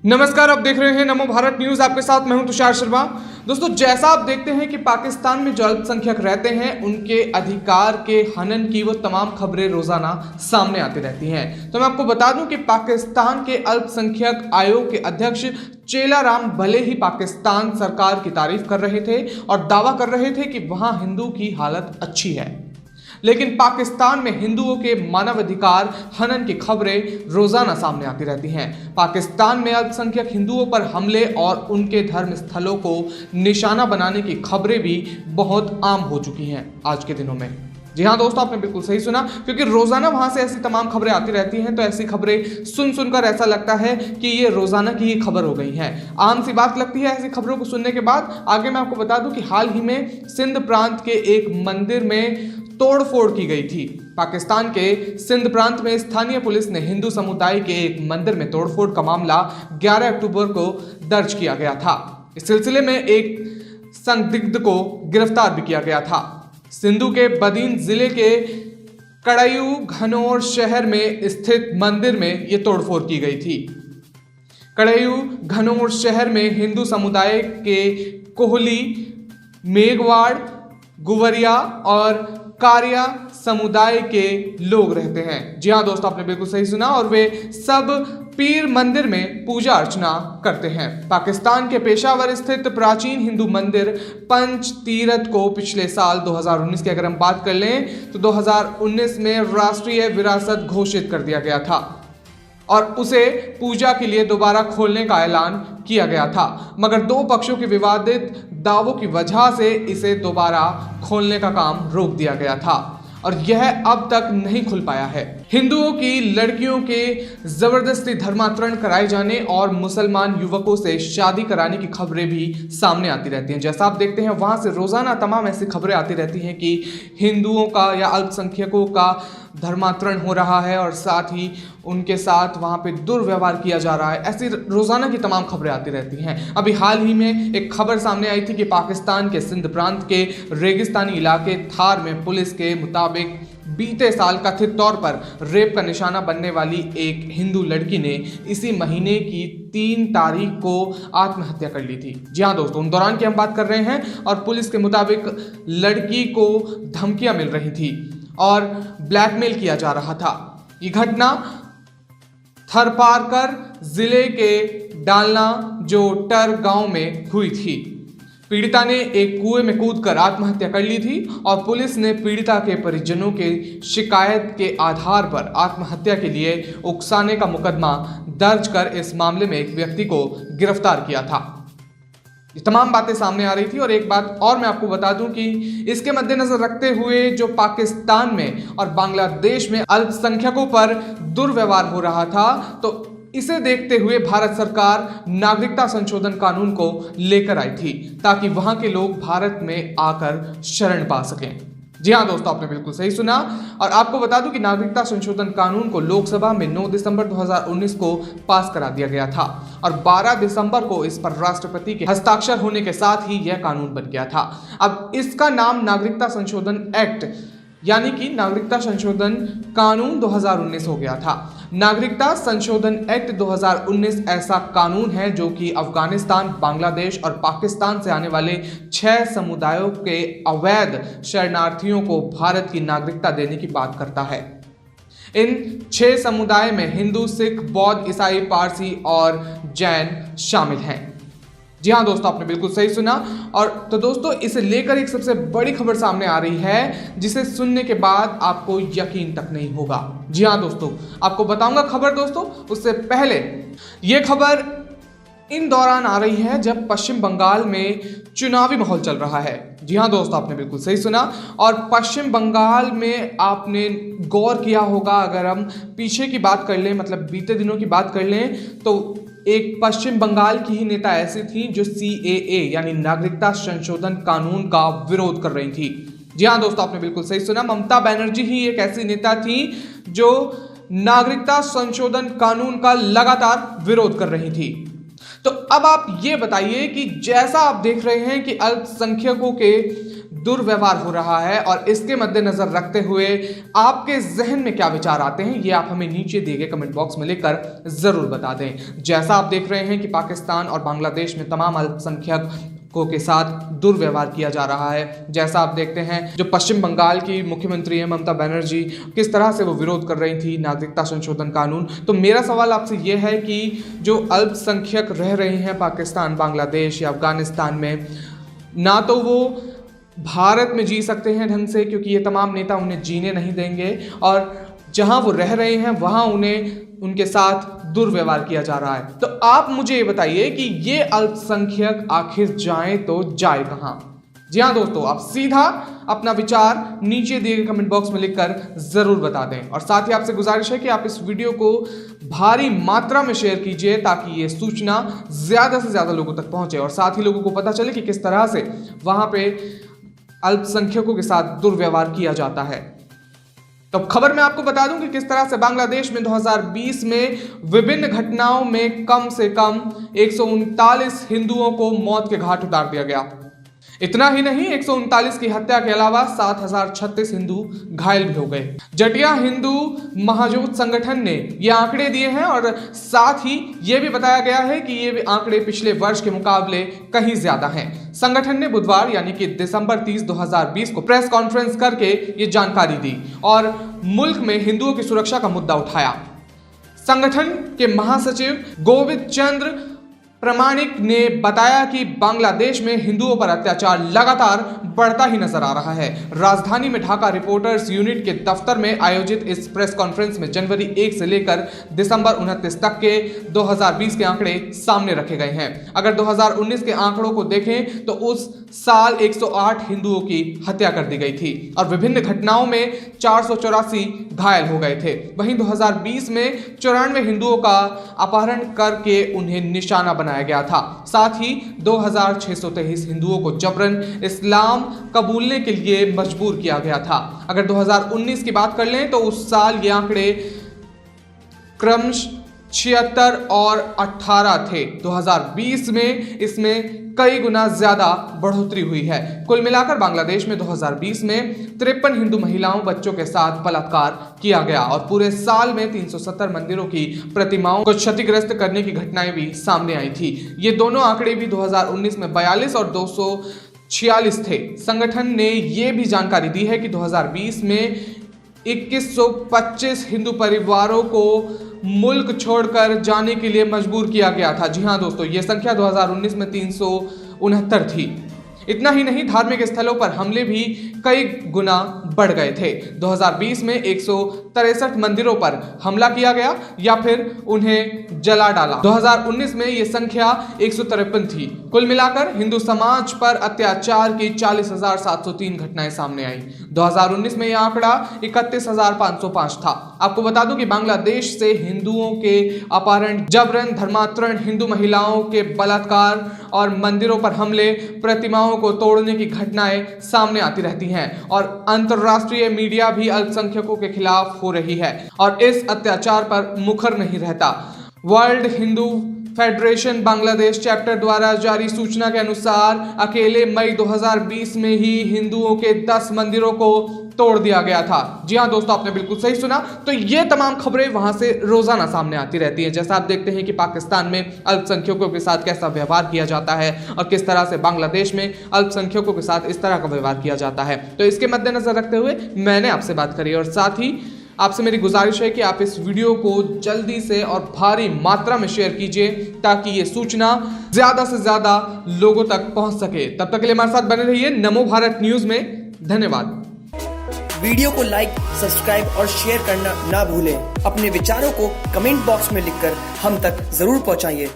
नमस्कार, आप देख रहे हैं नमो भारत न्यूज। आपके साथ मैं हूं तुषार शर्मा। दोस्तों, जैसा आप देखते हैं कि पाकिस्तान में जो अल्पसंख्यक रहते हैं उनके अधिकार के हनन की वो तमाम खबरें रोजाना सामने आती रहती हैं। तो मैं आपको बता दूं कि पाकिस्तान के अल्पसंख्यक आयोग के अध्यक्ष चेला राम भले ही पाकिस्तान सरकार की तारीफ कर रहे थे और दावा कर रहे थे कि वहां हिंदू की हालत अच्छी है, लेकिन पाकिस्तान में हिंदुओं के मानवाधिकार हनन की खबरें रोजाना सामने आती रहती हैं। पाकिस्तान में अल्पसंख्यक हिंदुओं पर हमले और उनके धर्म स्थलों को निशाना बनाने की खबरें भी बहुत आम हो चुकी हैं आज के दिनों में। जी हाँ दोस्तों, आपने बिल्कुल सही सुना, क्योंकि रोजाना वहां से ऐसी तमाम खबरें आती रहती हैं। तो ऐसी खबरें सुनकर ऐसा लगता है कि ये रोजाना की ही खबर हो गई है। आम सी बात लगती है ऐसी खबरों को सुनने के बाद। आगे मैं आपको बता दूं कि हाल ही में सिंध प्रांत के एक मंदिर में तोड़फोड़ की गई थी। पाकिस्तान के सिंध प्रांत में स्थानीय पुलिस ने हिंदू समुदाय के एक मंदिर में तोड़फोड़ का मामला 11 अक्टूबर को दर्ज किया गया था। इस सिलसिले में एक संदिग्ध को गिरफ्तार भी किया गया था। सिंधु के बदीन जिले के कड़ायू घनौर शहर में स्थित मंदिर में यह तोड़फोड़ की गई थी। कड़ायू घनौर शहर में हिंदू समुदाय के कोहली, मेघवाड़, गुवरिया और कारिया समुदाय के लोग रहते हैं। जी हाँ दोस्तों, आपने बिल्कुल सही सुना, और वे सब पीर मंदिर में पूजा अर्चना करते हैं। पाकिस्तान के पेशावर स्थित प्राचीन हिंदू मंदिर पंच तीरथ को पिछले साल 2019 की अगर हम बात कर लें तो 2019 में राष्ट्रीय विरासत घोषित कर दिया गया था और उसे पूजा के लिए दोबारा खोलने का ऐलान किया गया था, मगर दो पक्षों के विवादित दावों की वजह से इसे दोबारा खोलने का काम रोक दिया गया था और यह अब तक नहीं खुल पाया है। हिंदुओं की लड़कियों के जबरदस्ती धर्मांतरण कराए जाने और मुसलमान युवकों से शादी कराने की खबरें भी सामने आती रहती हैं। जैसा आप देखते हैं वहां से रोजाना तमाम ऐसी खबरें आती रहती हैं कि हिंदुओं का या अल्पसंख्यकों का धर्मांतरण हो रहा है और साथ ही उनके साथ वहां पे दुर्व्यवहार किया जा रहा है। ऐसी रोजाना की तमाम खबरें आती रहती हैं। अभी हाल ही में एक खबर सामने आई थी कि पाकिस्तान के सिंध प्रांत के रेगिस्तानी इलाके थार में पुलिस के मुताबिक बीते साल कथित तौर पर रेप का निशाना बनने वाली एक हिंदू लड़की ने इसी महीने की 3 तारीख को आत्महत्या कर ली थी। जी हाँ दोस्तों, उन दौरान की हम बात कर रहे हैं और पुलिस के मुताबिक लड़की को धमकियां मिल रही थी और ब्लैकमेल किया जा रहा था। ये घटना थरपारकर जिले के डालना जोटर गांव में हुई थी। पीड़िता ने एक कुएं में कूदकर आत्महत्या कर ली थी और पुलिस ने पीड़िता के परिजनों के शिकायत के आधार पर आत्महत्या के लिए उकसाने का मुकदमा दर्ज कर इस मामले में एक व्यक्ति को गिरफ्तार किया था। ये तमाम बातें सामने आ रही थी और एक बात और मैं आपको बता दूं कि इसके मद्देनजर रखते हुए जो पाकिस्तान में और बांग्लादेश में अल्पसंख्यकों पर दुर्व्यवहार हो रहा था, तो इसे देखते हुए भारत सरकार नागरिकता संशोधन कानून को लेकर आई थी ताकि वहां के लोग भारत में आकर शरण पा सकें। जी हाँ दोस्तों, आपने बिल्कुल सही सुना, और आपको बता दूं कि नागरिकता संशोधन कानून को लोकसभा में 9 दिसंबर 2019 को पास करा दिया गया था और 12 दिसंबर को इस पर राष्ट्रपति के हस्ताक्षर होने के साथ ही यह कानून बन गया था। अब इसका नाम नागरिकता संशोधन एक्ट यानी कि नागरिकता संशोधन कानून 2019 हो गया था। नागरिकता संशोधन एक्ट 2019 ऐसा कानून है जो कि अफगानिस्तान, बांग्लादेश और पाकिस्तान से आने वाले 6 समुदायों के अवैध शरणार्थियों को भारत की नागरिकता देने की बात करता है। इन 6 समुदाय में हिंदू, सिख, बौद्ध, ईसाई, पारसी और जैन शामिल हैं। जी हाँ दोस्तों, आपने बिल्कुल सही सुना। और तो दोस्तों, इसे लेकर एक सबसे बड़ी खबर सामने आ रही है जिसे सुनने के बाद आपको यकीन तक नहीं होगा। जी हाँ दोस्तों, आपको बताऊंगा खबर दोस्तों। उससे पहले यह खबर इन दौरान आ रही है जब पश्चिम बंगाल में चुनावी माहौल चल रहा है। जी हाँ दोस्तों, आपने बिल्कुल सही सुना। और पश्चिम बंगाल में आपने गौर किया होगा, अगर हम पीछे की बात कर लें, मतलब बीते दिनों की बात कर लें, तो एक पश्चिम बंगाल की ही नेता ऐसी थी जो CAA यानी नागरिकता संशोधन कानून का विरोध कर रही थी। जी हाँ दोस्तों, आपने बिल्कुल सही सुना। ममता बनर्जी ही एक ऐसी नेता थी जो नागरिकता संशोधन कानून का लगातार विरोध कर रही थी। तो अब आप ये बताइए कि जैसा आप देख रहे हैं कि अल्पसंख्यकों के दुर्व्यवहार हो रहा है और इसके मद्देनजर रखते हुए आपके जहन में क्या विचार आते हैं, ये आप हमें नीचे दिए गए कमेंट बॉक्स में लिखकर जरूर बता दें। जैसा आप देख रहे हैं कि पाकिस्तान और बांग्लादेश में तमाम अल्पसंख्यकों के साथ दुर्व्यवहार किया जा रहा है। जैसा आप देखते हैं जो पश्चिम बंगाल की मुख्यमंत्री है ममता बनर्जी, किस तरह से वो विरोध कर रही थी नागरिकता संशोधन कानून। तो मेरा सवाल आपसे ये है कि जो अल्पसंख्यक रह रहे हैं पाकिस्तान, बांग्लादेश या अफगानिस्तान में, ना तो वो भारत में जी सकते हैं ढंग से क्योंकि ये तमाम नेता उन्हें जीने नहीं देंगे, और जहां वो रह रहे हैं वहां उनके साथ दुर्व्यवहार किया जा रहा है। तो आप मुझे ये बताइए कि ये अल्पसंख्यक आखिर जाए तो जाए कहां? जी हाँ दोस्तों, आप सीधा अपना विचार नीचे दिए गए कमेंट बॉक्स में लिखकर जरूर बता दें, और साथ ही आपसे गुजारिश है कि आप इस वीडियो को भारी मात्रा में शेयर कीजिए ताकि ये सूचना ज्यादा से ज्यादा लोगों तक पहुंचे और साथ ही लोगों को पता चले कि किस तरह से वहां पे अल्पसंख्यकों के साथ दुर्व्यवहार किया जाता है। तो खबर में आपको बता दूं कि किस तरह से बांग्लादेश में 2020 में विभिन्न घटनाओं में कम से कम 139 हिंदुओं को मौत के घाट उतार दिया गया। इतना ही नहीं, 139 की हत्या के अलावा 7036 हिंदू घायल भी हो गए। जटिया हिंदू महाजोत संगठन ने ये आंकड़े दिए हैं और साथ ही ये भी बताया गया है कि ये आंकड़े पिछले वर्ष के मुकाबले कहीं ज्यादा हैं। संगठन ने बुधवार यानी कि दिसंबर 30, 2020 को प्रेस कॉन्फ्रेंस करके ये जानकारी दी और मुल्क में हिंदुओं की सुरक्षा का मुद्दा उठाया। संगठन के महासचिव गोविंद चंद्र प्रामाणिक ने बताया कि बांग्लादेश में हिंदुओं पर अत्याचार लगातार बढ़ता ही नजर आ रहा है। राजधानी में ढाका रिपोर्टर्स यूनिट के दफ्तर में आयोजित इस प्रेस कॉन्फ्रेंस में जनवरी 1 से लेकर दिसंबर 29 तक के 2020 के आंकड़े सामने रखे गए हैं। अगर 2019 के आंकड़ों को देखें तो उस साल 108 हिंदुओं की हत्या कर दी गई थी और विभिन्न घटनाओं में 484 घायल हो गए थे। वहीं 2020 में 94 हिंदुओं का अपहरण करके उन्हें निशाना बनाया गया था। साथ ही 2623 हिंदुओं को जबरन इस्लाम कबूलने के लिए मजबूर किया गया था। अगर 2019 की बात कर लें तो उस साल ये आंकड़े क्रमश 76 और 18 थे। 2020 में इसमें कई गुना ज्यादा बढ़ोतरी हुई है। कुल मिलाकर बांग्लादेश में 2020 में 53 हिंदू महिलाओं बच्चों के साथ बलात्कार किया गया और पूरे साल में 370 मंदिरों की प्रतिमाओं को क्षतिग्रस्त करने की घटनाएं भी सामने आई थी। ये दोनों आंकड़े भी 2019 में 42 और 246 थे। संगठन ने यह भी जानकारी दी है कि 2020 में 2125 हिंदू परिवारों को मुल्क छोड़कर जाने के लिए मजबूर किया गया था। जी हाँ दोस्तों, यह संख्या 2019 में 369 थी। इतना ही नहीं, धार्मिक स्थलों पर हमले भी कई गुना बढ़ गए थे। 2020 में 163 मंदिरों पर हमला किया गया या फिर उन्हें जला डाला। 2019 में यह संख्या 153 थी। कुल मिलाकर हिंदू समाज पर अत्याचार की 40,703 घटनाएं सामने आई। 2019 में यह आंकड़ा 31,505 था। आपको बता दूं कि बांग्लादेश से हिंदुओं के अपहरण, जबरन धर्मांतरण, हिंदू महिलाओं के बलात्कार और मंदिरों पर हमले, प्रतिमाओं को तोड़ने की घटनाएं सामने आती रहती हैं और अंतर्राष्ट्रीय मीडिया भी अल्पसंख्यकों के खिलाफ हो रही है और इस अत्याचार पर मुखर नहीं रहता। World Hindu federation Bangladesh chapter द्वारा जारी सूचना के अनुसार अकेले मई 2020 में ही हिंदुओं के 10 मंदिरों को तोड़ दिया गया था। जी हाँ दोस्तों, आपने बिल्कुल सही सुना। तो ये तमाम खबरें वहां से रोजाना सामने आती रहती हैं। जैसा आप देखते हैं कि पाकिस्तान में अल्पसंख्यकों के साथ कैसा व्यवहार किया जाता है और किस तरह से बांग्लादेश में अल्पसंख्यकों के साथ इस तरह का व्यवहार किया जाता है। तो इसके मद्देनजर रखते हुए मैंने आपसे बात करी और साथ ही आपसे मेरी गुजारिश है कि आप इस वीडियो को जल्दी से और भारी मात्रा में शेयर कीजिए ताकि ये सूचना ज्यादा से ज्यादा लोगों तक पहुंच सके। तब तक के लिए हमारे साथ बने रहिए नमो भारत न्यूज में। धन्यवाद। वीडियो को लाइक, सब्सक्राइब और शेयर करना ना भूलें। अपने विचारों को कमेंट बॉक्स में लिखकर हम तक जरूर पहुंचाइए।